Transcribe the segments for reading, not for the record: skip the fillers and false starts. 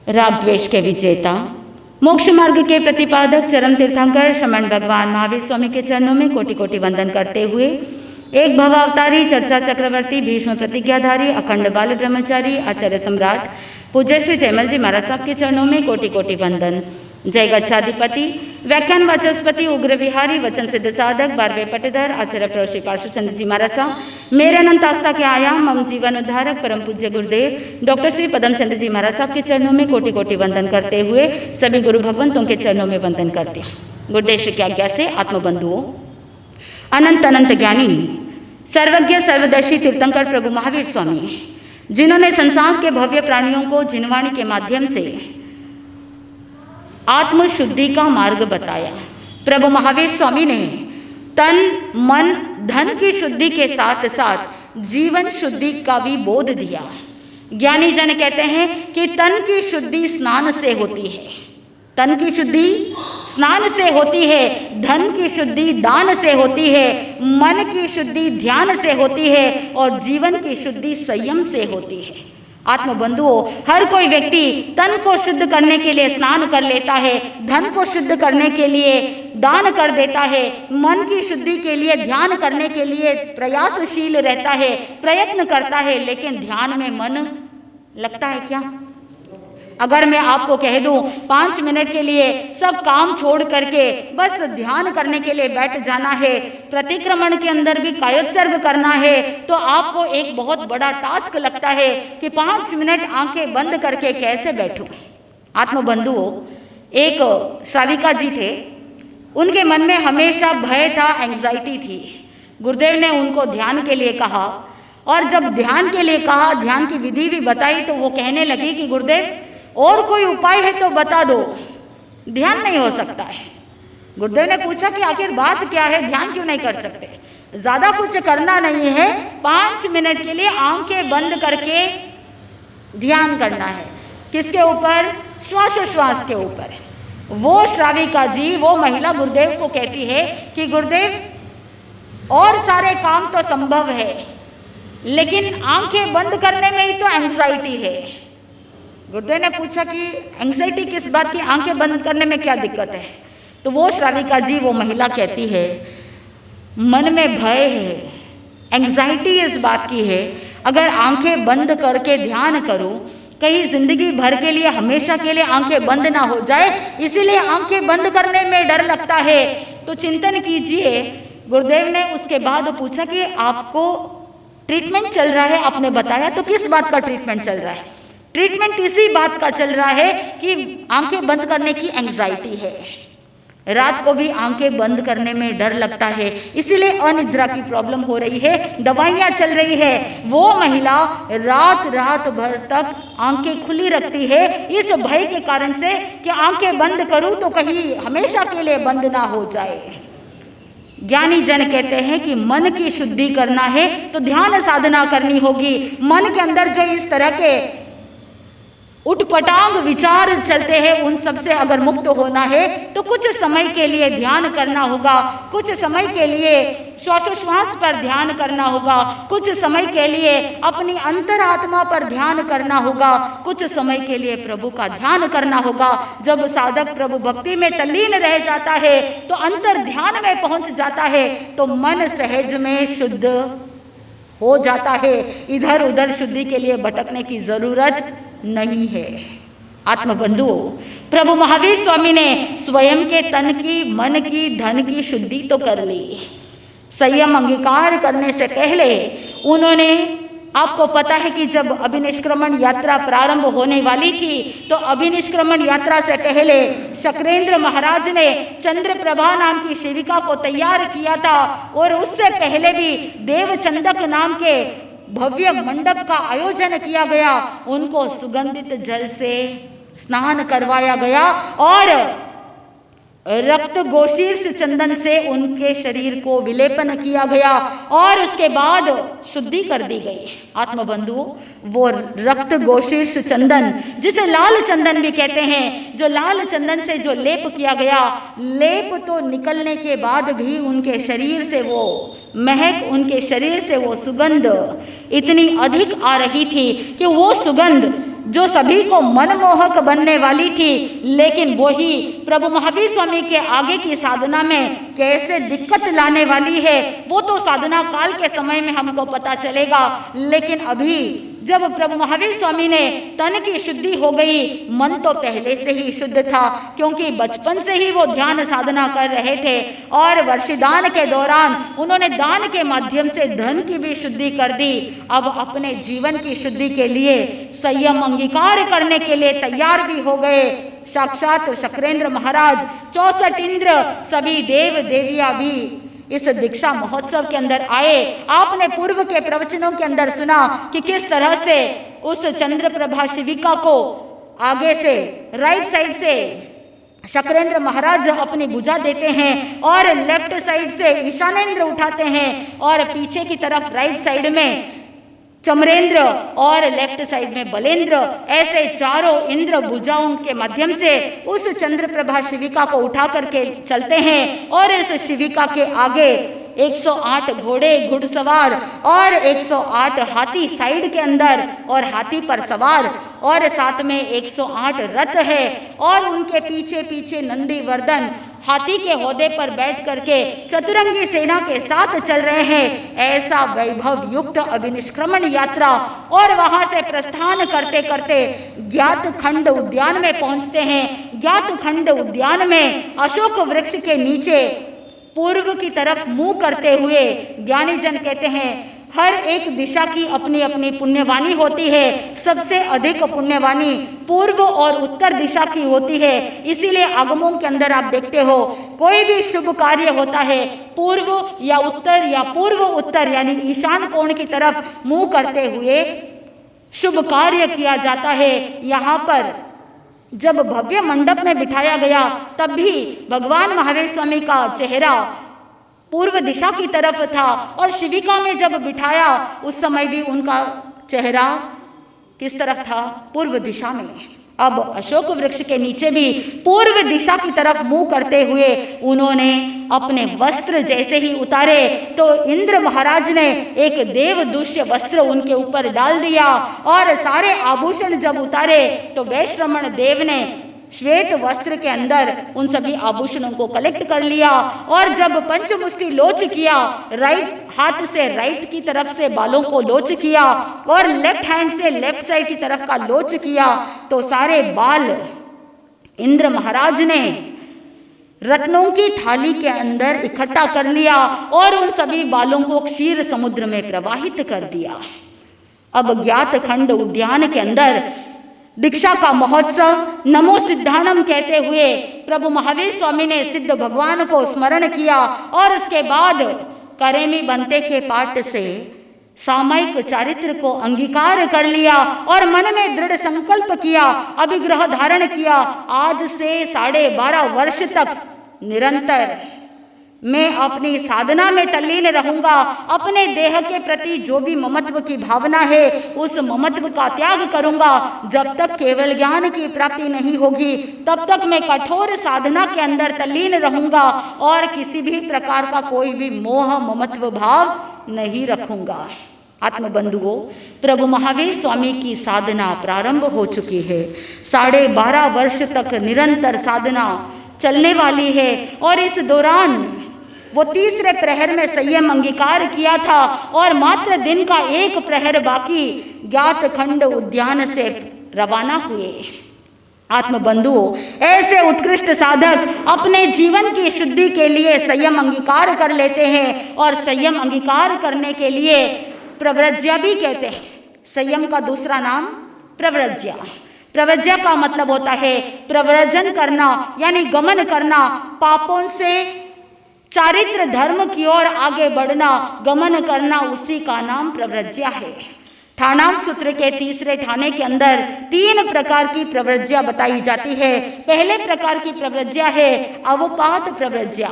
राग द्वेष के विजेता, मोक्ष मार्ग के प्रतिपादक चरम तीर्थंकर श्रमण भगवान महावीर स्वामी के चरणों में कोटि कोटि वंदन करते हुए एक भवावतारी, चर्चा चक्रवर्ती, भीष्म प्रतिज्ञाधारी, अखंड बाल ब्रह्मचारी, आचार्य सम्राट पूज्य श्री जयमल जी महाराज साहब के चरणों में कोटि कोटि वंदन। जय गच्छाधिपति, व्याख्यान वाचस्पति, उग्र विहारी, वचन सिद्ध साधक, 12वें पट्टेदार, आचार्य प्रभु श्री पार्श्व चंद्र जी महाराज साहब, मेरे अनंत आस्था के आयाम, मम जीवन उद्धारक, परम पूज्य गुरुदेव डॉक्टर श्री पदम चंद्र जी महाराज साहब के चरणों में कोटि कोटि वंदन करते हुए सभी गुरु भगवंतों के चरणों में वंदन करते हैं। गुरुदेव श्री की आज्ञा से आत्मबंधुओं, अनंत अनंत ज्ञानी, सर्वज्ञ सर्वदर्शी तीर्थंकर प्रभु महावीर स्वामी, जिन्होंने संसार के भव्य प्राणियों को जिनवाणी के माध्यम से आत्म शुद्धि का मार्ग बताया। प्रभु महावीर स्वामी ने तन मन धन की शुद्धि के साथ साथ जीवन शुद्धि का भी बोध दिया। ज्ञानी जन कहते हैं कि तन की शुद्धि स्नान से होती है, तन की शुद्धि स्नान से होती है, धन की शुद्धि दान से होती है, मन की शुद्धि ध्यान से होती है और जीवन की शुद्धि संयम से होती है। आत्मबंधुओं, हर कोई व्यक्ति तन को शुद्ध करने के लिए स्नान कर लेता है, धन को शुद्ध करने के लिए दान कर देता है, मन की शुद्धि के लिए ध्यान करने के लिए प्रयासशील रहता है, प्रयत्न करता है, लेकिन ध्यान में मन लगता है क्या? अगर मैं आपको कह दूं 5 मिनट के लिए सब काम छोड़ करके बस ध्यान करने के लिए बैठ जाना है, प्रतिक्रमण के अंदर भी कायोत्सर्ग करना है, तो आपको एक बहुत बड़ा टास्क लगता है कि 5 मिनट आंखें बंद करके कैसे बैठूं। आत्मबंधुओं, एक श्राविका जी थे, उनके मन में हमेशा भय था, एंग्जाइटी थी। गुरुदेव ने उनको ध्यान के लिए कहा और जब ध्यान के लिए कहा, ध्यान की विधि भी बताई, तो वो कहने लगी कि गुरुदेव और कोई उपाय है तो बता दो, ध्यान नहीं हो सकता है। गुरुदेव ने पूछा कि आखिर बात क्या है, ध्यान क्यों नहीं कर सकते? ज्यादा कुछ करना नहीं है, 5 मिनट के लिए आंखें बंद करके ध्यान करना है। किसके ऊपर? श्वासोश्वास के ऊपर। वो श्राविका जी, वो महिला गुरुदेव को कहती है कि गुरुदेव और सारे काम तो संभव है, लेकिन आंखें बंद करने में ही तो एंग्जाइटी है। गुरुदेव ने पूछा कि एंग्जाइटी किस बात की, आंखें बंद करने में क्या दिक्कत है? तो वो श्राविका जी, वो महिला कहती है, मन में भय है, एंग्जाइटी इस बात की है, अगर आंखें बंद करके ध्यान करूं, कहीं जिंदगी भर के लिए, हमेशा के लिए आंखें बंद ना हो जाए, इसीलिए आंखें बंद करने में डर लगता है। तो चिंतन कीजिए। गुरुदेव ने उसके बाद पूछा कि आपको ट्रीटमेंट चल रहा है, आपने बताया, तो किस बात का ट्रीटमेंट चल रहा है? ट्रीटमेंट इसी बात का चल रहा है कि आंखें बंद करने की एंग्जाइटी है, रात को भी आंखें बंद करने में डर लगता है, इसीलिए अनिद्रा की प्रॉब्लम हो रही है, दवाइयाँ चल रही है। वो महिला रात रात भर तक आंखें खुली रखती है इस भय के कारण से कि आंखें बंद करूं तो कहीं हमेशा के लिए बंद ना हो जाए। ज्ञानी जन कहते हैं कि मन की शुद्धि करना है तो ध्यान साधना करनी होगी। मन के अंदर जो इस तरह के उठपटांग विचार चलते हैं, उन सब से अगर मुक्त होना है तो कुछ समय के लिए ध्यान करना होगा, कुछ समय के लिए श्वासोश्वास पर ध्यान करना होगा, कुछ समय के लिए अपनी अंतरात्मा पर ध्यान करना होगा, कुछ समय के लिए प्रभु का ध्यान करना होगा। जब साधक प्रभु भक्ति में तल्लीन रह जाता है तो अंतर ध्यान में पहुंच जाता है, तो मन सहज में शुद्ध हो जाता है। इधर उधर शुद्धि के लिए भटकने की जरूरत नहीं है। आत्मबंधुओं, प्रभु महावीर स्वामी ने स्वयं के तन की, मन की, धन की शुद्धि तो कर ली। संयम अंगीकार करने से पहले उन्होंने, आपको पता है कि जब अभिनिष्क्रमण यात्रा प्रारंभ होने वाली थी तो अभिनिष्क्रमण यात्रा से पहले शक्रेंद्र महाराज ने चंद्रप्रभा नाम की सेविका को तैयार किया था और उससे पहले भी देवचंदक नाम के भव्य मंडप का आयोजन किया गया। उनको सुगंधित जल से स्नान करवाया गया और रक्त गोशीर्ष चंदन से उनके शरीर को विलेपन किया गया और उसके बाद शुद्धि कर दी गई। आत्मबंधुओं, वो रक्त गोशीर्ष चंदन, जिसे लाल चंदन भी कहते हैं, जो लाल चंदन से जो लेप किया गया, लेप तो निकलने के बाद भी उनके शरीर से वो महक, उनके शरीर से वो सुगंध इतनी अधिक आ रही थी कि वो सुगंध जो सभी को मनमोहक बनने वाली थी, लेकिन वही प्रभु महावीर स्वामी के आगे की साधना में कैसे दिक्कत लाने वाली है वो तो साधना काल के समय में हमको पता चलेगा। लेकिन अभी जब प्रभु महावीर स्वामी ने तन की शुद्धि हो गई, मन तो पहले से ही शुद्ध था, क्योंकि बचपन से ही वो ध्यान साधना कर रहे थे और वर्षदान के दौरान उन्होंने दान के माध्यम से धन की भी शुद्धि कर दी। अब अपने जीवन की शुद्धि के लिए संयम अंगीकार करने के लिए तैयार भी हो गए। साक्षात शक्रेंद्र महाराज, 64 इंद्र, सभी देव देवियां भी इस दीक्षा महोत्सव के अंदर आए। आपने पूर्व के प्रवचनों के अंदर सुना कि किस तरह से उस चंद्रप्रभा शिविका को आगे से राइट साइड से शक्रेंद्र महाराज अपनी भुजा देते हैं और लेफ्ट साइड से ईशानेंद्र उठाते हैं और पीछे की तरफ राइट साइड में चमरेंद्र और लेफ्ट साइड में बलेंद्र, ऐसे चारों इंद्र भुजाओं के माध्यम से उस चंद्रप्रभा शिविका को उठा करके चलते हैं। और इस शिविका के आगे 108 घोड़े घुड़सवार और 108 हाथी साइड के अंदर और हाथी पर सवार, और साथ में 108 रथ है और उनके पीछे पीछे नंदीवर्धन हाथी के होदे पर बैठ करके चतुरंगी सेना के साथ चल रहे हैं। ऐसा वैभव युक्त अभिनिष्क्रमण यात्रा, और वहां से प्रस्थान करते करते ज्ञात खंड उद्यान में पहुंचते हैं। ज्ञात खंड उद्यान में अशोक वृक्ष के नीचे पूर्व की तरफ मुंह करते हुए ज्ञानी जन कहते हैं हर एक दिशा की अपनी अपनी पुण्यवाणी होती है। सबसे अधिक पुण्यवाणी पूर्व और उत्तर दिशा की होती है। इसीलिए आगमों के अंदर आप देखते हो कोई भी शुभ कार्य होता है पूर्व या पूर्व उत्तर यानी ईशान कोण की तरफ मुंह करते हुए शुभ कार्य किया जाता है। यहाँ पर जब भव्य मंडप में बिठाया गया तब भी भगवान महावीर स्वामी का चेहरा पूर्व दिशा की तरफ था, और शिविका में जब बिठाया उस समय भी उनका चेहरा किस तरफ था? पूर्व दिशा में। अब अशोक वृक्ष के नीचे भी पूर्व दिशा की तरफ मुंह करते हुए उन्होंने अपने वस्त्र जैसे ही उतारे तो इंद्र महाराज ने एक देवदूष्य वस्त्र उनके ऊपर डाल दिया, और सारे आभूषण जब उतारे तो वैश्रमण देव ने श्वेत वस्त्र के अंदर उन सभी आभूषणों को कलेक्ट कर लिया, और जब पंचमुष्टि लोच किया, राइट हाथ से राइट की तरफ से बालों को लोच किया और लेफ्ट हैंड से लेफ्ट साइड की तरफ का लोच किया, तो सारे बाल इंद्र महाराज ने रत्नों की थाली के अंदर इकट्ठा कर लिया और उन सभी बालों को क्षीर समुद्र में प्रवाहित कर दिया। अब ज्ञात खंड उद्यान के अंदर दीक्षा का महोत्सव नमो सिद्धानम कहते हुए प्रभु महावीर स्वामी ने सिद्ध भगवान को स्मरण किया, और उसके बाद करेमी बनते के पाठ से सामयिक चारित्र को अंगीकार कर लिया और मन में दृढ़ संकल्प किया, अभिग्रह धारण किया। आज से 12.5 वर्ष तक निरंतर मैं अपनी साधना में तल्लीन रहूंगा। अपने देह के प्रति जो भी ममत्व की भावना है उस ममत्व का त्याग करूंगा। जब तक केवल ज्ञान की प्राप्ति नहीं होगी तब तक मैं कठोर साधना के अंदर तल्लीन रहूंगा और किसी भी प्रकार का कोई भी मोह ममत्व भाव नहीं रखूंगा। आत्मबंधुओं, प्रभु महावीर स्वामी की साधना प्रारंभ हो चुकी है। 12.5 वर्ष तक निरंतर साधना चलने वाली है, और इस दौरान वो तीसरे प्रहर में संयम अंगीकार किया था और मात्र दिन का 1 प्रहर बाकी ज्ञात खंड उद्यान से रवाना हुए। आत्मबंधुओं, ऐसे उत्कृष्ट साधक अपने जीवन की शुद्धि के लिए संयम अंगीकार कर लेते हैं, और संयम अंगीकार करने के लिए प्रव्रज्या भी कहते हैं। संयम का दूसरा नाम प्रव्रज्या। प्रव्रज्या का मतलब होता है प्रव्रजन करना, यानी गमन करना, पापों से चारित्र धर्म की ओर आगे बढ़ना, गमन करना, उसी का नाम प्रव्रज्या है। ठाणाम सूत्र के तीसरे ठाणे के अंदर 3 प्रकार की प्रव्रज्या बताई जाती है। पहले प्रकार की प्रव्रज्या है अवपात प्रव्रज्या।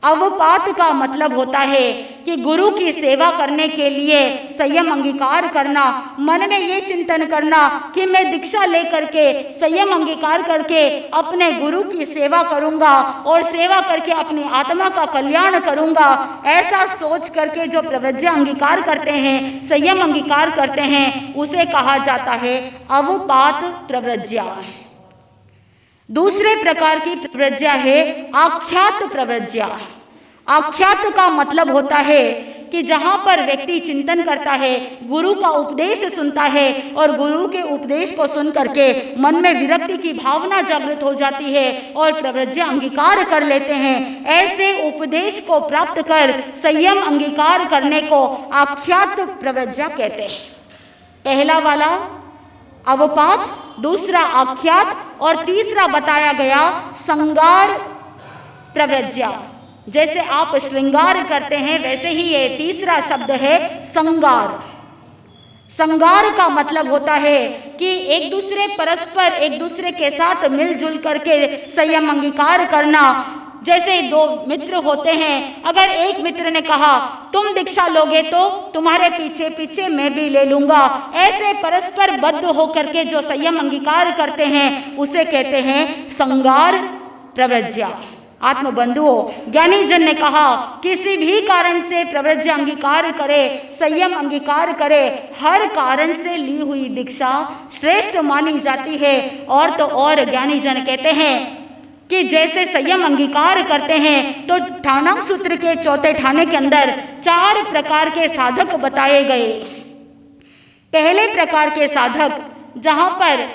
अवपात का मतलब होता है कि गुरु की सेवा करने के लिए संयम अंगीकार करना, मन में ये चिंतन करना कि मैं दीक्षा लेकर के संयम अंगीकार करके अपने गुरु की सेवा करूंगा और सेवा करके अपनी आत्मा का कल्याण करूंगा। ऐसा सोच करके जो प्रव्रज्या अंगीकार करते हैं, संयम अंगीकार करते हैं, उसे कहा जाता है अवपात प्रव्रज्या। दूसरे प्रकार की प्रव्रज्या है आख्यात प्रव्रज्या। आख्यात का मतलब होता है कि जहाँ पर व्यक्ति चिंतन करता है, गुरु का उपदेश सुनता है और गुरु के उपदेश को सुन करके मन में विरक्ति की भावना जागृत हो जाती है और प्रव्रज्या अंगीकार कर लेते हैं। ऐसे उपदेश को प्राप्त कर संयम अंगीकार करने को आख्यात प्रव्रज्या कहते हैं। पहला वाला अवपात, दूसरा आख्यात और तीसरा बताया गया संगार प्रव्रज्या। जैसे आप श्रृंगार करते हैं वैसे ही ये तीसरा शब्द है संगार। संगार का मतलब होता है कि एक दूसरे परस्पर एक दूसरे के साथ मिलजुल करके संयम अंगीकार करना। जैसे दो मित्र होते हैं, अगर एक मित्र ने कहा तुम दीक्षा लोगे तो तुम्हारे पीछे पीछे मैं भी ले लूंगा, ऐसे परस्पर बद्ध होकर के जो संयम अंगीकार करते हैं उसे कहते हैं संगार प्रव्रज्या। आत्मबंधुओं, ज्ञानी जन ने कहा किसी भी कारण से प्रव्रज्या अंगीकार करे, संयम अंगीकार करे, हर कारण से ली हुई दीक्षा श्रेष्ठ मानी जाती है। और तो और ज्ञानी जन कहते हैं कि जैसे संयम अंगीकार करते हैं तो ठाणांग सूत्र के चौथे ठाणे के अंदर 4 प्रकार के साधक बताए गए। पहले प्रकार के साधक जहां पर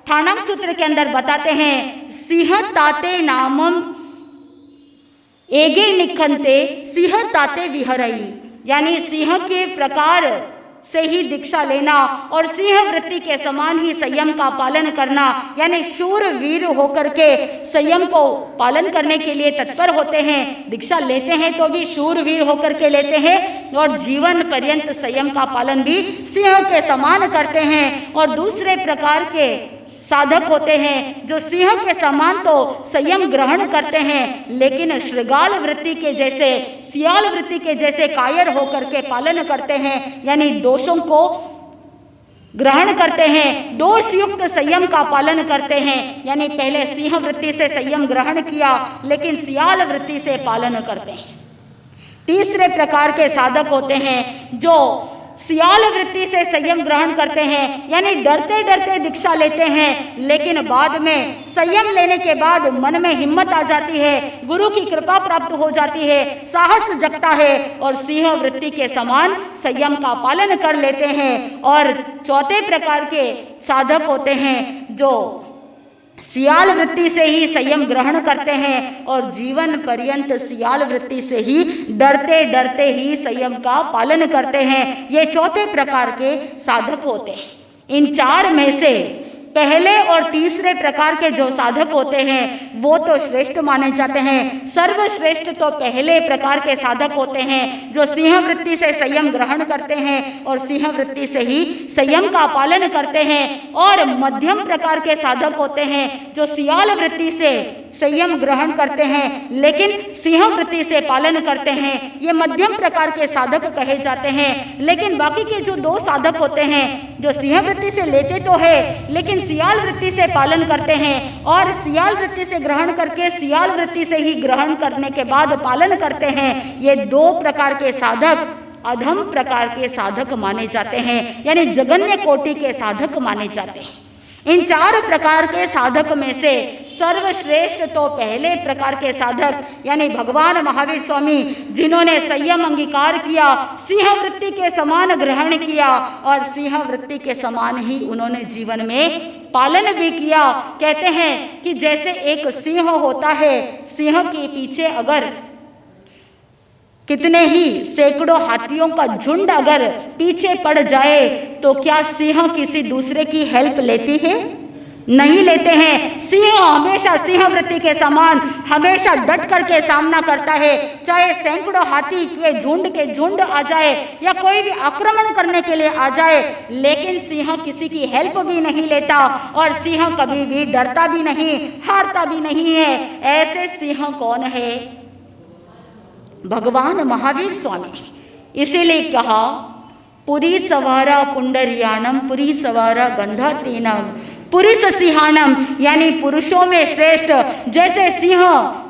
ठाणांग सूत्र के अंदर बताते हैं सिंह ताते नामम एगे निखंते सिंह ताते विहरई, यानी सिंह के प्रकार से ही दीक्षा लेना और सिंह वृत्ति के समान ही संयम का पालन करना, यानी शूर वीर होकर के संयम को पालन करने के लिए तत्पर होते हैं। दीक्षा लेते हैं तो भी शूर वीर होकर के लेते हैं और जीवन पर्यंत संयम का पालन भी सिंह के समान करते हैं। और दूसरे प्रकार के साधक होते हैं जो सिंह के समान तो संयम ग्रहण करते हैं, लेकिन श्रृगाल वृत्ति के जैसे, सियाल वृत्ति के जैसे कायर होकर के पालन करते हैं, यानी दोषों को ग्रहण करते हैं, दोष युक्त संयम का पालन करते हैं। यानी पहले सिंह वृत्ति से संयम ग्रहण किया लेकिन सियाल वृत्ति से पालन करते हैं। तीसरे प्रकार के साधक होते हैं जो सियाल वृत्ति से संयम ग्रहण करते हैं, यानी डरते डरते दीक्षा लेते हैं, लेकिन बाद में संयम लेने के बाद मन में हिम्मत आ जाती है, गुरु की कृपा प्राप्त हो जाती है, साहस जगता है और सिंह वृत्ति के समान संयम का पालन कर लेते हैं। और चौथे प्रकार के साधक होते हैं जो सियाल वृत्ति से ही संयम ग्रहण करते हैं और जीवन पर्यंत सियाल वृत्ति से ही डरते डरते ही संयम का पालन करते हैं। ये चौथे प्रकार के साधक होते हैं। इन 4 में से पहले और तीसरे प्रकार के जो साधक होते हैं वो तो श्रेष्ठ माने जाते हैं। सर्वश्रेष्ठ तो पहले प्रकार के साधक होते हैं जो सिंह वृत्ति से संयम ग्रहण करते हैं और सिंह वृत्ति से ही संयम का पालन करते हैं। और मध्यम प्रकार के साधक होते हैं जो सियाल वृत्ति से संयम ग्रहण करते हैं लेकिन सिंह वृत्ति से पालन करते हैं। ये मध्यम प्रकार के साधक कहे जाते हैं। लेकिन बाकी के जो 2 साधक होते हैं जो सिंह वृत्ति से लेते तो है लेकिन सियाल वृत्ति से पालन करते हैं और सियाल वृत्ति से ग्रहण करके सियाल वृत्ति से ही ग्रहण करने के बाद पालन करते हैं, ये 2 प्रकार के साधक अधम प्रकार के साधक माने जाते हैं, यानी जघन्य कोटि के साधक माने जाते हैं। इन 4 प्रकार के साधक में से सर्वश्रेष्ठ तो पहले प्रकार के साधक यानी भगवान महावीर स्वामी, जिन्होंने संयम अंगीकार किया, सिंह वृत्ति के समान ग्रहण किया और सिंह वृत्ति के समान ही उन्होंने जीवन में पालन भी किया। कहते हैं कि जैसे एक सिंह होता है, सिंह के पीछे अगर कितने ही सैकड़ों हाथियों का झुंड अगर पीछे पड़ जाए तो क्या सिंह किसी दूसरे की हेल्प लेती है? नहीं लेते हैं। सिंह हमेशा सिंह वृत्ति के समान हमेशा डट करके सामना करता है, चाहे सैकड़ों हाथी के झुंड आ जाए या कोई भी आक्रमण करने के लिए आ जाए, लेकिन सिंह किसी की हेल्प भी नहीं लेता और सिंह कभी भी डरता भी नहीं, हारता भी नहीं है। ऐसे सिंह कौन है? भगवान महावीर स्वामी। इसीलिए कहा पुरी सवारा पुंडरियानम पुरी सवारा गंधातीनम पुरुष सिंहानम, यानी पुरुषों में श्रेष्ठ। जैसे सिंह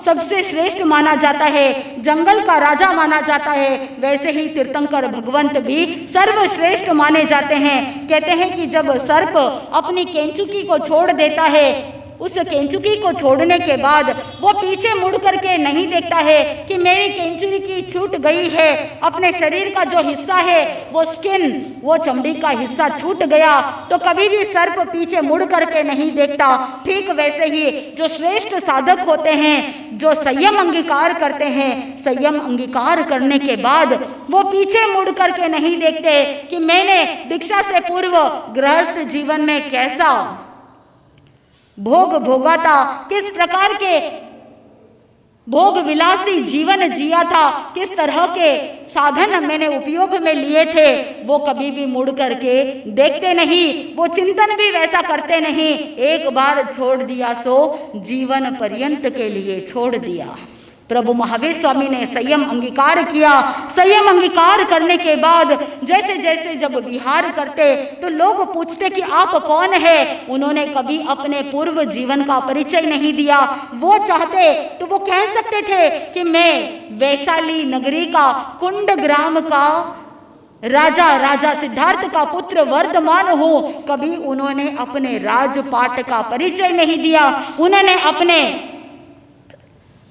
सबसे श्रेष्ठ माना जाता है, जंगल का राजा माना जाता है, वैसे ही तीर्थंकर भगवंत भी सर्वश्रेष्ठ माने जाते हैं। कहते हैं कि जब सर्प अपनी केंचुकी को छोड़ देता है, उस केंचुकी को छोड़ने के बाद वो पीछे मुड़ करके नहीं देखता है कि मेरी केंचुकी छूट गई है। अपने शरीर का जो हिस्सा है, वो स्किन, वो चमड़ी का हिस्सा छूट गया, तो कभी भी सर्प पीछे मुड़ करके नहीं देखता। ठीक वैसे ही जो श्रेष्ठ साधक होते हैं, जो संयम अंगीकार करते हैं, संयम अंगीकार करने के बाद वो पीछे मुड़ करके नहीं देखते कि मैंने दीक्षा से पूर्व गृहस्थ जीवन में कैसा भोग भोगा था, किस प्रकार के भोग विलासी जीवन जिया था, किस तरह के साधन मैंने उपयोग में लिए थे, वो कभी भी मुड़ करके देखते नहीं, वो चिंतन भी वैसा करते नहीं। एक बार छोड़ दिया सो जीवन पर्यंत के लिए छोड़ दिया। प्रभु महावीर स्वामी ने संयम अंगीकार किया। संयम अंगीकार करने के बाद जैसे जैसे जब विहार करते तो लोग पूछते कि आप कौन है। उन्होंने कभी अपने पूर्व जीवन का परिचय नहीं दिया। वो चाहते तो वो कह सकते थे कि मैं वैशाली नगरी का कुंड ग्राम का राजा सिद्धार्थ का पुत्र वर्धमान हूँ। कभी उन्होंने अपने राजपाट का परिचय नहीं दिया। उन्होंने अपने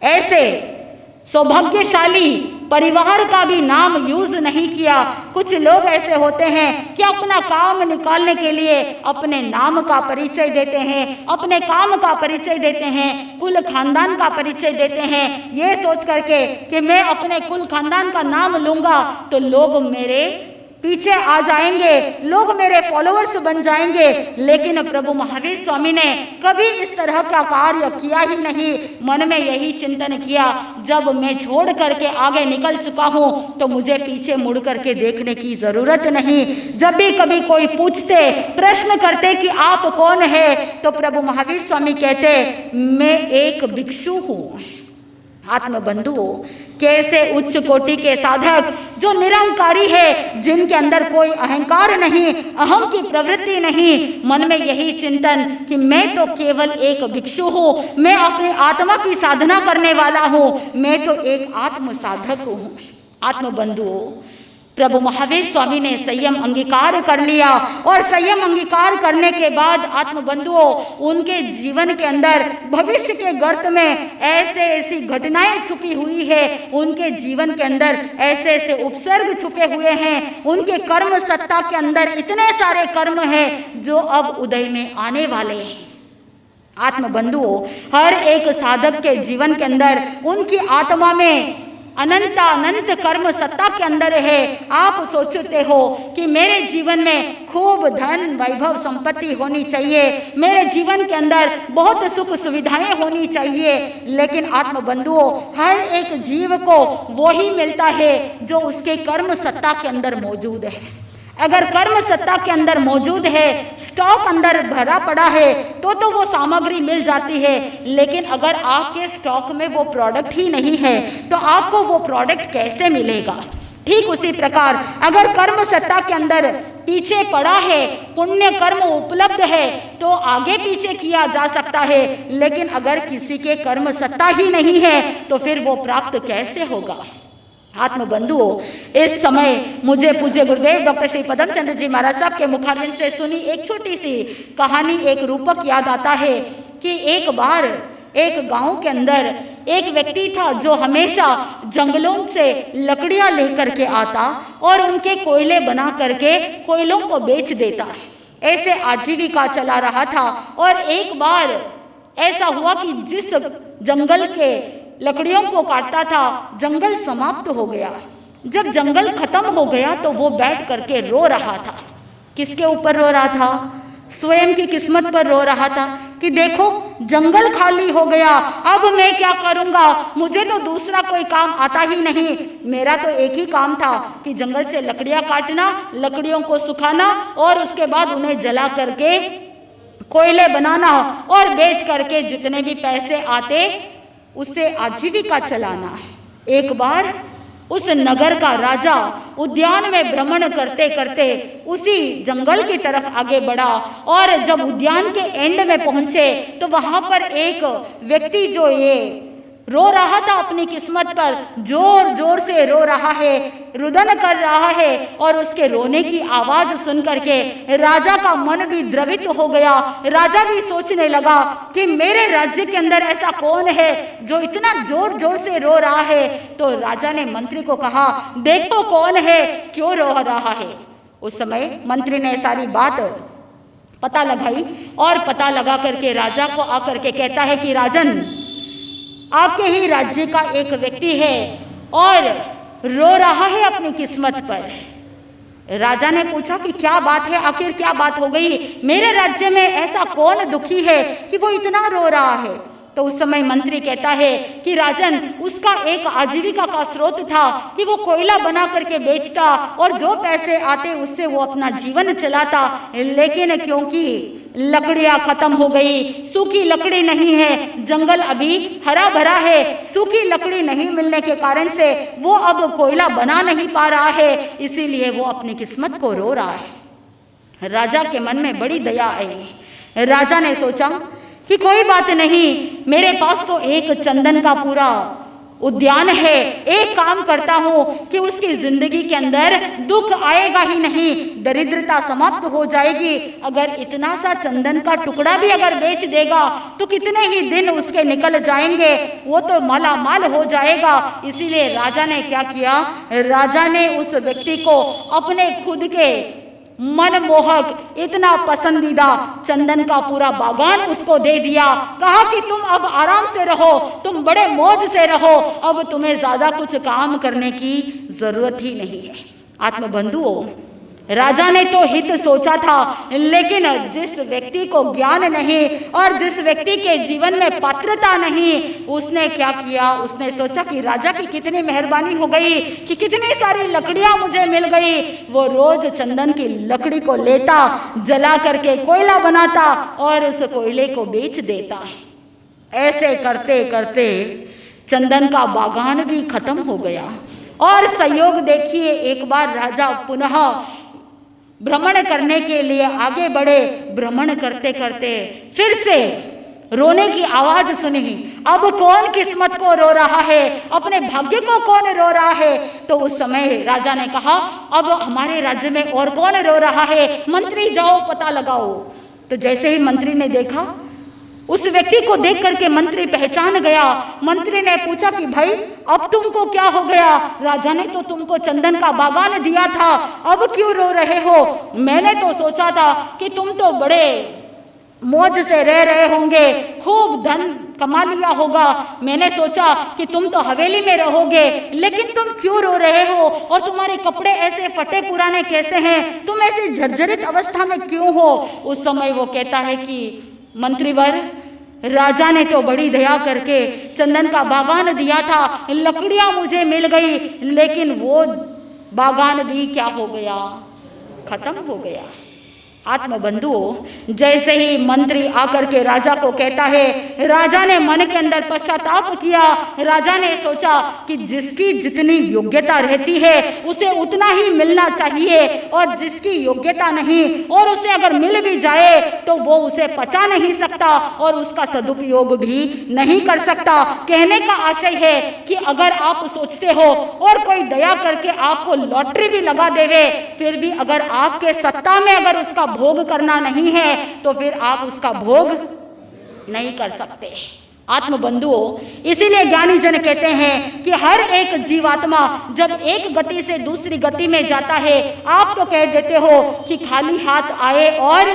ऐसे सौभाग्यशाली परिवार का भी नाम यूज नहीं किया। कुछ लोग ऐसे होते हैं कि अपना काम निकालने के लिए अपने नाम का परिचय देते हैं, अपने काम का परिचय देते हैं, कुल खानदान का परिचय देते हैं, ये सोच करके कि मैं अपने कुल खानदान का नाम लूंगा तो लोग मेरे पीछे आ जाएंगे, लोग मेरे फॉलोअर्स बन जाएंगे। लेकिन प्रभु महावीर स्वामी ने कभी इस तरह का कार्य किया ही नहीं। मन में यही चिंतन किया, जब मैं छोड़ करके आगे निकल चुका हूँ तो मुझे पीछे मुड़ करके देखने की जरूरत नहीं। जब भी कभी कोई पूछते, प्रश्न करते कि आप कौन है, तो प्रभु महावीर स्वामी कहते मैं एक भिक्षु हूँ। आत्मबंधुओं, कैसे उच्च कोटि के साधक जो निरंकारी है, जिनके अंदर कोई अहंकार नहीं, अहम की प्रवृत्ति नहीं, मन में यही चिंतन कि मैं तो केवल एक भिक्षु हूँ, मैं अपनी आत्मा की साधना करने वाला हूँ, मैं तो एक आत्म साधक हूँ। आत्मबंधुओं, प्रभु महावीर स्वामी ने संयम अंगीकार कर लिया और संयम अंगीकार करने के बाद आत्मबंधुओं, उनके जीवन के अंदर भविष्य के गर्त में ऐसी घटनाएं छुपी हुई है, उनके जीवन के अंदर ऐसे उपसर्ग छुपे हुए हैं, उनके कर्म सत्ता के अंदर इतने सारे कर्म हैं जो अब उदय में आने वाले हैं। आत्मबंधुओं, हर एक साधक के जीवन के अंदर उनकी आत्मा में अनंत कर्म सत्ता के अंदर है। आप सोचते हो कि मेरे जीवन में खूब धन वैभव संपत्ति होनी चाहिए, मेरे जीवन के अंदर बहुत सुख सुविधाएं होनी चाहिए, लेकिन आत्मबंधुओं, हर एक जीव को वो ही मिलता है जो उसके कर्म सत्ता के अंदर मौजूद है। अगर कर्म सत्ता के अंदर मौजूद है, स्टॉक अंदर भरा पड़ा है, तो वो सामग्री मिल जाती है। लेकिन अगर आपके स्टॉक में वो प्रोडक्ट ही नहीं है तो आपको वो प्रोडक्ट कैसे मिलेगा। ठीक उसी प्रकार अगर कर्म सत्ता के अंदर पीछे पड़ा है, पुण्य कर्म उपलब्ध है तो आगे पीछे किया जा सकता है, लेकिन अगर किसी के कर्म सत्ता ही नहीं है तो फिर वो प्राप्त कैसे होगा। आत्मबंधुओं, इस समय मुझे पूज्य गुरुदेव डॉक्टर श्री पदम चंद्र जी महाराज साहब के मुखारविंद से सुनी एक छोटी सी कहानी, एक रूपक याद आता है कि एक बार एक गांव के अंदर एक व्यक्ति था जो हमेशा जंगलों से लकड़ियां लेकर के आता और उनके कोयले बना करके कोयलों को बेच देता। ऐसे आजीविका चला रहा था। और एक बार ऐसा हुआ कि जिस जंगल के लकड़ियों को काटता था, जंगल समाप्त हो गया। जब जंगल खत्म हो गया तो वो बैठ करके रो रहा था। किसके ऊपर रो रहा था? स्वयं की किस्मत पर रो रहा था कि देखो जंगल खाली हो गया, अब मैं क्या करूंगा, मुझे तो दूसरा कोई काम आता ही नहीं। मेरा तो एक ही काम था कि जंगल से लकड़ियां काटना, लकड़ियों को सुखाना और उसके बाद उन्हें जला करके कोयले बनाना और बेच करके जितने भी पैसे आते उससे आजीविका चलाना। एक बार उस नगर का राजा उद्यान में भ्रमण करते करते उसी जंगल की तरफ आगे बढ़ा और जब उद्यान के एंड में पहुंचे तो वहां पर एक व्यक्ति जो ये रो रहा था अपनी किस्मत पर, जोर जोर से रो रहा है, रुदन कर रहा है और उसके रोने की आवाज सुन करके राजा का मन भी द्रवित हो गया। राजा भी सोचने लगा कि मेरे राज्य के अंदर ऐसा कौन है जो इतना जोर जोर से रो रहा है। तो राजा ने मंत्री को कहा, देखो कौन है, क्यों रो रहा है। उस समय मंत्री ने सारी बात पता लगाई और पता लगा करके राजा को आकर के कहता है कि राजन, आपके ही राज्य का एक व्यक्ति है और रो रहा है अपनी किस्मत पर। राजा ने पूछा कि क्या बात है, आखिर क्या बात हो गई, मेरे राज्य में ऐसा कौन दुखी है कि वो इतना रो रहा है। तो उस समय मंत्री कहता है कि राजन, उसका एक आजीविका का स्रोत था कि वो कोयला बना करके बेचता और जो पैसे आते उससे वो अपना जीवन चलाता, लेकिन क्योंकि लकड़ियां खत्म हो गई, सूखी लकड़ी नहीं है, जंगल अभी हरा भरा है, सूखी लकड़ी नहीं मिलने के कारण से वो अब कोयला बना नहीं पा रहा है, इसीलिए वो अपनी किस्मत को रो रहा है। राजा के मन में बड़ी दया आई। राजा ने सोचा कि कोई बात नहीं, मेरे पास तो एक चंदन का पूरा उद्यान है, एक काम करता हूं कि उसकी जिंदगी के अंदर दुख आएगा ही नहीं, दरिद्रता समाप्त हो जाएगी। अगर इतना सा चंदन का टुकड़ा भी अगर बेच देगा तो कितने ही दिन उसके निकल जाएंगे, वो तो माला माल हो जाएगा। इसीलिए राजा ने क्या किया, राजा ने उस व्यक्ति को अपने खुद के मनमोहक इतना पसंदीदा चंदन का पूरा बागान उसको दे दिया। कहा कि तुम अब आराम से रहो, तुम बड़े मौज से रहो, अब तुम्हें ज्यादा कुछ काम करने की जरूरत ही नहीं है। आत्मबंधुओं, राजा ने तो हित सोचा था, लेकिन जिस व्यक्ति को ज्ञान नहीं और जिस व्यक्ति के जीवन में पात्रता नहीं, उसने क्या किया, उसने सोचा कि राजा की कितनी मेहरबानी हो गई कि कितनी सारी लकड़ियां मुझे मिल गई। वो रोज चंदन की लकड़ी को लेता, जला करके कोयला बनाता और उस कोयले को बेच देता। ऐसे करते करते चंदन का बागान भी खत्म हो गया। और संयोग देखिए, एक बार राजा पुनः भ्रमण करने के लिए आगे बढ़े। भ्रमण करते करते फिर से रोने की आवाज सुनी। अब कौन किस्मत को रो रहा है, अपने भाग्य को कौन रो रहा है। तो उस समय राजा ने कहा, अब हमारे राज्य में और कौन रो रहा है, मंत्री जाओ पता लगाओ। तो जैसे ही मंत्री ने देखा, उस व्यक्ति को देख करके मंत्री पहचान गया। मंत्री ने पूछा कि भाई अब तुमको क्या हो गया, राजा ने तो तुमको चंदन का बागान दिया था, अब क्यों रो रहे हो। मैंने तो सोचा था कि तुम तो बड़े मौज से रह रहे होंगे, खूब धन कमा लिया होगा, मैंने सोचा कि तुम तो हवेली में रहोगे, लेकिन तुम क्यों रो रहे हो और तुम्हारे कपड़े ऐसे फटे पुराने कैसे हैं, तुम ऐसे जर्जरित अवस्था में क्यों हो। उस समय वो कहता है कि मंत्रीवर, राजा ने तो बड़ी दया करके चंदन का बागान दिया था, लकड़ियां मुझे मिल गई, लेकिन वो बागान भी क्या हो गया, खत्म हो गया। आत्मबंधुओं, जैसे ही मंत्री आकर के राजा को कहता है, राजा ने मन के अंदर पश्चाताप किया। राजा ने सोचा कि जिसकी जितनी योग्यता रहती है उसे उतना ही मिलना चाहिए, और जिसकी योग्यता नहीं और उसे अगर मिल भी जाए तो वो उसे पचा नहीं सकता और उसका सदुपयोग भी नहीं कर सकता। कहने का आशय है कि अगर आप सोचते हो और कोई दया करके आपको लॉटरी भी लगा देवे, फिर भी अगर आपके सत्ता में अगर उसका भोग करना नहीं है तो फिर आप उसका भोग नहीं कर सकते। आत्मबंधुओं, इसीलिए ज्ञानी जन कहते हैं कि हर एक जीवात्मा जब एक गति से दूसरी गति में जाता है, आप तो कह देते हो कि खाली हाथ आए और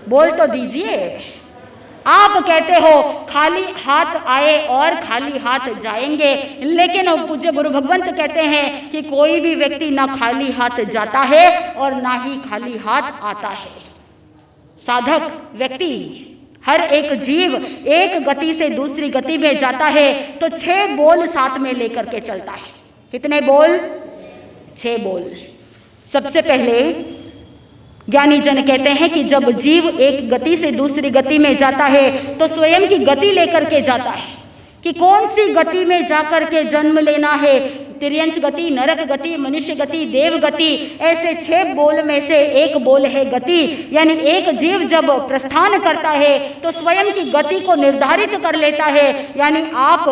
बोल तो दीजिए, आप कहते हो खाली हाथ आए और खाली हाथ जाएंगे, लेकिन पूज्य गुरु भगवंत कहते हैं कि कोई भी व्यक्ति ना खाली हाथ जाता है और ना ही खाली हाथ आता है। साधक व्यक्ति, हर एक जीव एक गति से दूसरी गति में जाता है तो 6 बोल साथ में लेकर के चलता है। कितने बोल? 6 बोल। सबसे पहले ज्ञानी जन कहते हैं कि जब जीव एक गति से दूसरी गति में जाता है तो स्वयं की गति लेकर के जाता है। कि कौन सी गति में जाकर के जन्म लेना है। तिर्यंच गति, नरक गति, मनुष्य गति, देव गति, ऐसे 6 बोल में से एक बोल है गति। यानी एक जीव जब प्रस्थान करता है तो स्वयं की गति को निर्धारित कर लेता है। यानी आप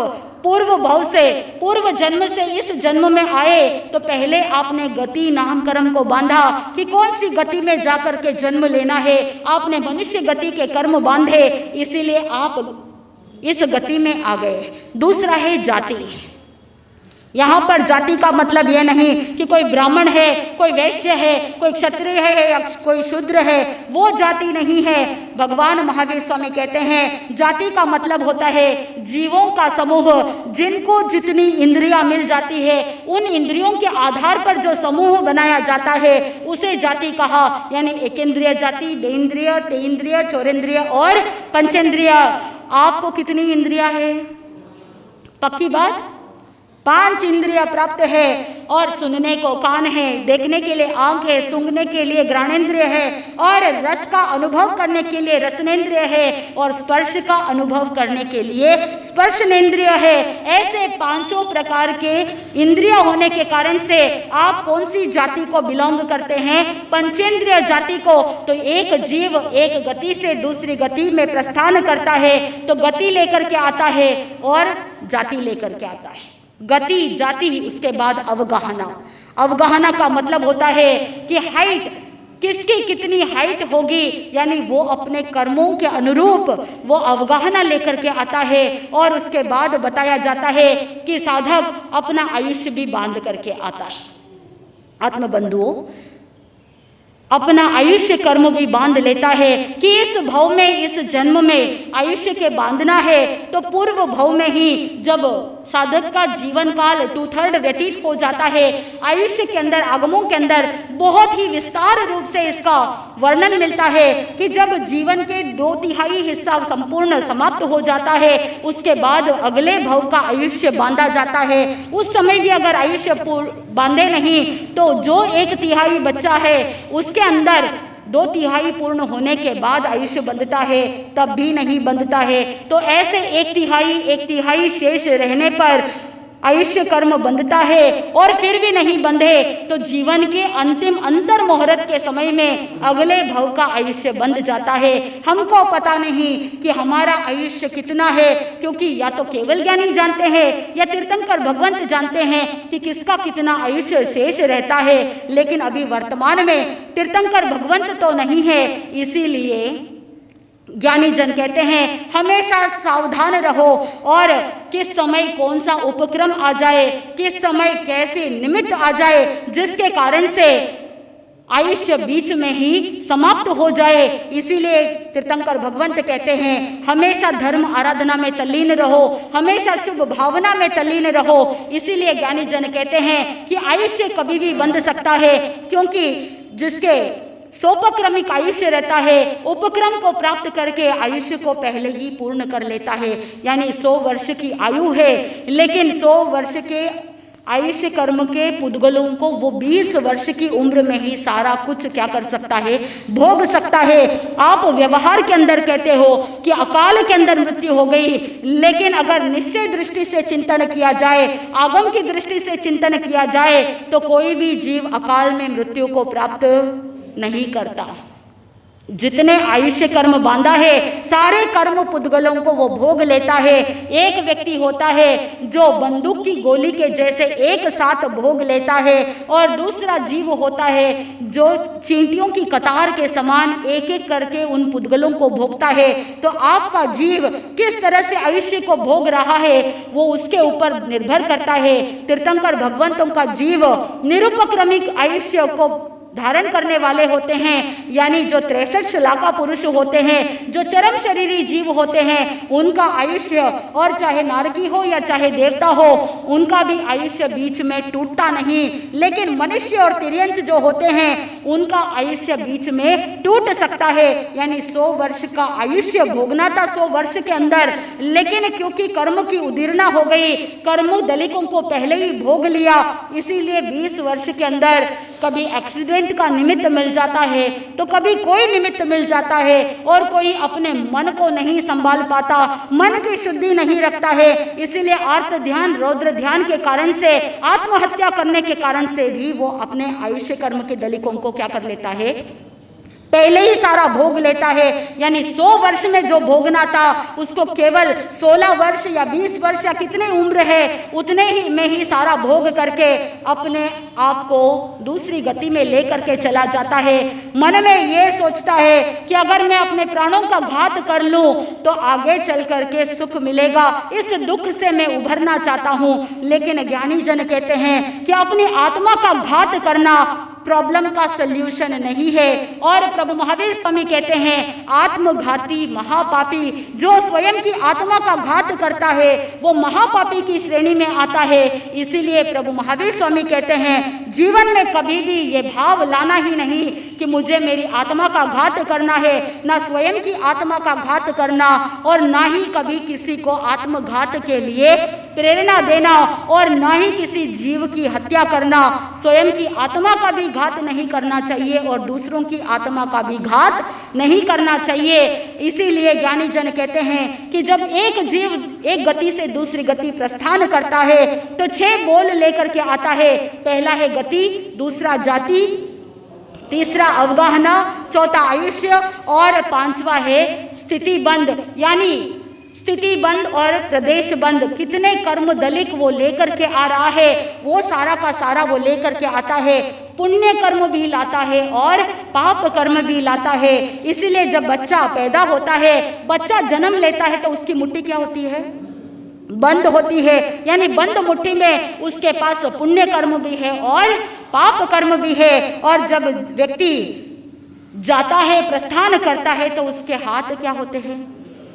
पूर्व भव से, पूर्व जन्म से इस जन्म में आए तो पहले आपने गति नामकर्म को बांधा कि कौन सी गति में जाकर के जन्म लेना है। आपने मनुष्य गति के कर्म बांधे, इसीलिए आप इस गति में आ गए। दूसरा है जाति। यहाँ पर जाति का मतलब यह नहीं कि कोई ब्राह्मण है, कोई वैश्य है, कोई क्षत्रिय है या कोई शूद्र है, वो जाति नहीं है। भगवान महावीर स्वामी कहते हैं जाति का मतलब होता है जीवों का समूह, जिनको जितनी इंद्रियां मिल जाती है उन इंद्रियों के आधार पर जो समूह बनाया जाता है उसे जाति कहा। यानी एकेंद्रिय जाति, बेइंद्रिय, तेइंद्रिय, चौरेंद्रिय और पंचेंद्रिय। आपको कितनी इंद्रियां है? पक्की बात, 5 इंद्रिय प्राप्त है और सुनने को कान है, देखने के लिए आंख है, सूंघने के लिए घ्राणेंद्रिय है और रस का अनुभव करने के लिए रसनेंद्रिय है और स्पर्श का अनुभव करने के लिए स्पर्शनेंद्रिय है। ऐसे 5 प्रकार के इंद्रिय होने के कारण से आप कौन सी जाति को बिलोंग करते हैं? पंचेंद्रिय जाति को। तो एक जीव एक गति से दूसरी गति में प्रस्थान करता है तो गति लेकर के आता है और जाति लेकर के आता है। गति, जाति, उसके बाद अवगाहना। अवगाहना का मतलब होता है कि हाइट, किसकी कितनी हाइट होगी, यानी वो अपने कर्मों के अनुरूप वो अवगाहना लेकर के आता है। और उसके बाद बताया जाता है कि साधक अपना आयुष्य भी बांध करके आता है। आत्मबंधुओं, अपना आयुष्य कर्म भी बांध लेता है कि इस भव में, इस जन्म में आयुष्य के बांधना है तो पूर्व भव में ही जब साधक का जीवन काल 2/3 व्यतीत हो जाता है, आयुष्य के अंदर, आगमों के अंदर बहुत ही विस्तार रूप से इसका वर्णन मिलता है कि जब जीवन के 2/3 हिस्सा संपूर्ण समाप्त हो जाता है उसके बाद अगले भव का आयुष्य बांधा जाता है। उस समय भी अगर आयुष्य बांधे नहीं तो जो 1/3 बच्चा है उसके अंदर 2/3 पूर्ण होने के बाद आयुष्य बंधता है, तब भी नहीं बंधता है। तो ऐसे 1/3 शेष रहने पर आयुष्य कर्म बंधता है और फिर भी नहीं बंधे तो जीवन के अंतिम अंतर मुहूर्त के समय में अगले भव का आयुष्य बंध जाता है। हमको पता नहीं कि हमारा आयुष्य कितना है, क्योंकि या तो केवल ज्ञानी जानते हैं या तीर्थंकर भगवंत जानते हैं कि किसका कितना आयुष्य शेष रहता है। लेकिन अभी वर्तमान में तीर्थंकर भगवंत तो नहीं है, इसीलिए ज्ञानी जन कहते हैं हमेशा सावधान रहो और किस समय कौन सा उपक्रम आ जाए, किस समय कैसे निमित्त आ जाए जिसके कारण से आयुष्य बीच में ही समाप्त हो जाए। इसीलिए तीर्थंकर भगवंत कहते हैं हमेशा धर्म आराधना में तल्लीन रहो, हमेशा शुभ भावना में तल्लीन रहो। इसीलिए ज्ञानी जन कहते हैं कि आयुष्य कभी भी बंध सकता है, क्योंकि जिसके सोपक्रमिक आयुष्य रहता है उपक्रम को प्राप्त करके आयुष्य को पहले ही पूर्ण कर लेता है। यानी 100 वर्ष की आयु है, लेकिन 100 वर्ष के आयुष्य कर्म के पुद्गलों को वो 20 वर्ष की उम्र में ही सारा कुछ क्या कर सकता है, भोग सकता है। आप व्यवहार के अंदर कहते हो कि अकाल के अंदर मृत्यु हो गई, लेकिन अगर निश्चय दृष्टि से चिंतन किया जाए, आगम की दृष्टि से चिंतन किया जाए तो कोई भी जीव अकाल में मृत्यु को प्राप्त नहीं करता। जितने आयुष्य कर्म बांधा है सारे कर्म पुद्गलों को वो भोग लेता है। एक व्यक्ति होता है जो बंदूक की गोली के जैसे एक साथ भोग लेता है, और दूसरा जीव होता है जो चींटियों की कतार के समान एक एक करके उन पुद्गलों को भोगता है। तो आपका जीव किस तरह से आयुष्य को भोग रहा है वो उसके ऊपर निर्भर करता है। तीर्थंकर भगवंतों का जीव निरुपक्रमिक आयुष्य को धारण करने वाले होते हैं, यानी जो 63 शलाका पुरुष होते हैं, जो चरम शरीरी जीव होते हैं, उनका आयुष्य, और चाहे नारकी हो या चाहे देवता हो, उनका भी आयुष्य बीच में टूटता नहीं। लेकिन मनुष्य और तिर्यंच जो होते हैं उनका आयुष्य बीच में टूट सकता है। यानी 100 वर्ष का आयुष्य भोगना था 100 वर्ष के अंदर, लेकिन क्योंकि कर्म की उदीर्णा हो गई, कर्म दलिकों को पहले ही भोग लिया, इसीलिए 20 वर्ष के अंदर कभी एक्सीडेंट अत्यंत का निमित्त मिल जाता है, तो कभी कोई निमित्त मिल जाता है और कोई अपने मन को नहीं संभाल पाता, मन की शुद्धि नहीं रखता है। इसीलिए आर्त ध्यान, रौद्र ध्यान के कारण से, आत्महत्या करने के कारण से भी वो अपने आयुष्य कर्म के दलिकों को क्या कर लेता है, पहले ही सारा भोग लेता है। यानी 100 वर्ष में जो भोगना था उसको केवल 16 वर्ष या 20 वर्ष या कितने उम्र है उतने ही में ही सारा भोग करके अपने आप को दूसरी गति में लेकर के चला जाता है। मन में ये सोचता है कि अगर मैं अपने प्राणों का घात कर लूं तो आगे चल करके सुख मिलेगा, इस दुख से मैं उभरना चाहता हूं। लेकिन ज्ञानी जन कहते हैं कि अपनी आत्मा का घात करना प्रॉब्लम का सल्यूशन नहीं है। और प्रभु महावीर स्वामी कहते हैं आत्मघाती महापापी, जो स्वयं की आत्मा का घात करता है वो महापापी की श्रेणी में आता है। इसीलिए प्रभु महावीर स्वामी कहते हैं जीवन में कभी भी ये भाव लाना ही नहीं कि मुझे मेरी आत्मा का घात करना है, ना स्वयं की आत्मा का घात करना और ना ही कभी किसी को आत्मघात के लिए प्रेरणा देना और ना ही किसी जीव की हत्या करना। स्वयं की आत्मा का भी घात नहीं करना चाहिए और दूसरों की आत्मा का भी घात नहीं करना चाहिए। इसीलिए ज्ञानी जन कहते हैं कि जब एक जीव एक गति से दूसरी गति प्रस्थान करता है तो 6 बोल लेकर के आता है। पहला है गति, दूसरा जाति, तीसरा अवगाहना, चौथा आयुष्य और 5वां है स्थिति बंद। यानी स्थिति बंद और प्रदेश बंद, कितने कर्म दलिक वो लेकर के आ रहा है, वो सारा का सारा वो लेकर के आता है। पुण्य कर्म भी लाता है और पाप कर्म भी लाता है। इसीलिए जब बच्चा पैदा होता है, बच्चा जन्म लेता है तो उसकी मुट्ठी क्या होती है, बंद होती है। यानी बंद मुट्ठी में उसके पास पुण्य कर्म भी है और पाप कर्म भी है। और जब व्यक्ति जाता है, प्रस्थान करता है, तो उसके हाथ क्या होते हैं,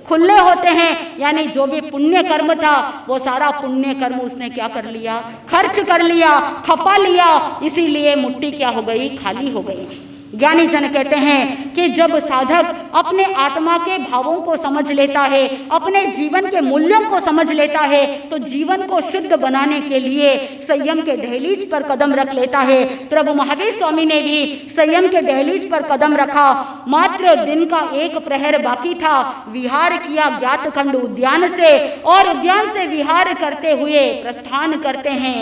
खुले होते हैं। यानी जो भी पुण्य कर्म था वो सारा पुण्य कर्म उसने क्या कर लिया, खर्च कर लिया, खपा लिया। इसीलिए मुट्ठी क्या हो गई, खाली हो गई। ज्ञानी जन कहते हैं कि जब साधक अपने आत्मा के भावों को समझ लेता है, अपने जीवन के मूल्यों को समझ लेता है, तो जीवन को शुद्ध बनाने के लिए संयम के दहलीज पर कदम रख लेता है। प्रभु महावीर स्वामी ने भी संयम के दहलीज पर कदम रखा। मात्र दिन का 1 प्रहर बाकी था, विहार किया ज्ञात खंड उद्यान से और उद्यान से विहार करते हुए प्रस्थान करते हैं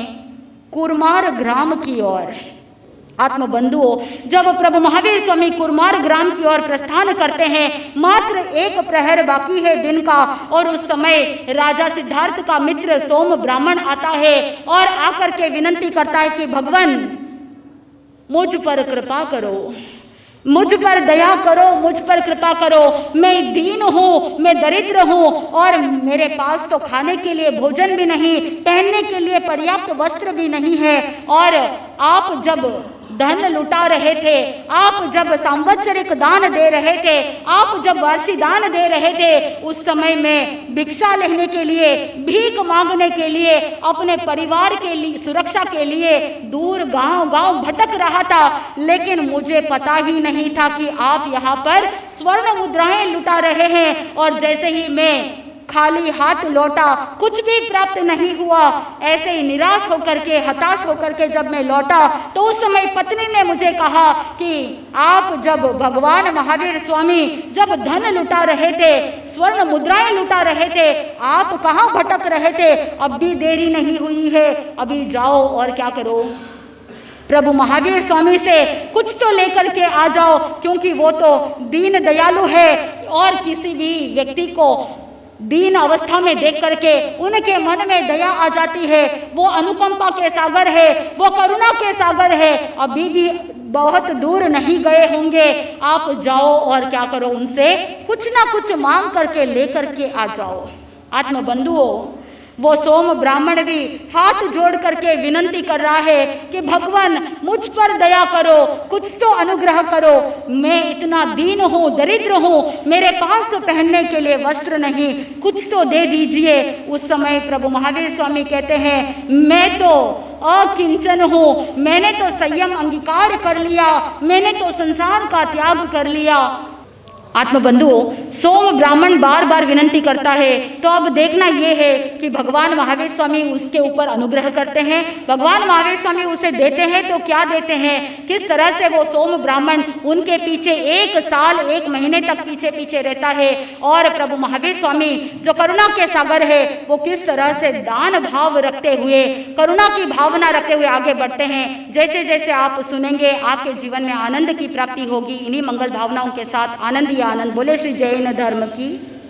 कुरमार ग्राम की ओर। आत्मबंधुओं, जब प्रभु महावीर स्वामी कुरमार ग्राम की ओर प्रस्थान करते हैं, मात्र 1 प्रहर बाकी है दिन का और उस समय राजा सिद्धार्थ का मित्र सोम ब्राह्मण आता है और आकर के विनंती करता है कि भगवान मुझ पर कृपा करो, मुझ पर दया करो, मुझ पर कृपा करो। मैं दीन हूँ, मैं दरिद्र हूँ और मेरे पास तो खाने के लिए भोजन भी नहीं, पहनने के लिए पर्याप्त वस्त्र भी नहीं है। और आप जब धन लुटा रहे थे, आप जब सांवत्सरिक दान दे रहे थे, आप जब वार्षिक दान दे रहे थे, उस समय में भिक्षा लेने के लिए, भीख मांगने के लिए, अपने परिवार के लिए, सुरक्षा के लिए दूर गांव-गांव भटक रहा था। लेकिन मुझे पता ही नहीं था कि आप यहाँ पर स्वर्ण मुद्राएं लुटा रहे हैं। और जैसे ही मैं खाली हाथ लौटा, कुछ भी प्राप्त नहीं हुआ, ऐसे ही निराश होकर के, हताश होकर के जब मैं लौटा, तो उस समय पत्नी ने मुझे कहा कि आप जब भगवान महावीर स्वामी जब धन लुटा रहे थे, स्वर्ण मुद्राएं लुटा रहे थे, आप कहाँ भटक रहे थे? अब भी देरी नहीं हुई है, अभी जाओ और क्या करो, प्रभु महावीर स्वामी से कुछ तो लेकर के आ जाओ, क्योंकि वो तो दीन दयालु है और किसी भी व्यक्ति को दीन अवस्था में देख करके उनके मन में दया आ जाती है। वो अनुकंपा के सागर है, वो करुणा के सागर है। अभी भी बहुत दूर नहीं गए होंगे, आप जाओ और क्या करो, उनसे कुछ ना कुछ मांग करके लेकर के आ जाओ। आत्मबंधुओं, वो सोम ब्राह्मण भी हाथ जोड़ करके विनंती कर रहा है कि भगवान मुझ पर दया करो, कुछ तो अनुग्रह करो, मैं इतना दीन हूँ, दरिद्र हूँ, मेरे पास पहनने के लिए वस्त्र नहीं, कुछ तो दे दीजिए। उस समय प्रभु महावीर स्वामी कहते हैं, मैं तो अकिंचन हूँ, मैंने तो संयम अंगीकार कर लिया, मैंने तो संसार का त्याग कर लिया। आत्मबंधुओं, सोम ब्राह्मण बार बार विनंती करता है, तो अब देखना ये है कि भगवान महावीर स्वामी उसके ऊपर अनुग्रह करते हैं। भगवान महावीर स्वामी उसे देते हैं तो क्या देते हैं, किस तरह से वो सोम ब्राह्मण उनके पीछे 1 साल 1 महीने तक पीछे पीछे रहता है, और प्रभु महावीर स्वामी जो करुणा के सागर है वो किस तरह से दान भाव रखते हुए, करुणा की भावना रखते हुए आगे बढ़ते हैं। जैसे जैसे आप सुनेंगे आपके जीवन में आनंद की प्राप्ति होगी। इन्हीं मंगल भावनाओं के साथ आनंद ही आनंद। बोले श्री जैन धर्म की।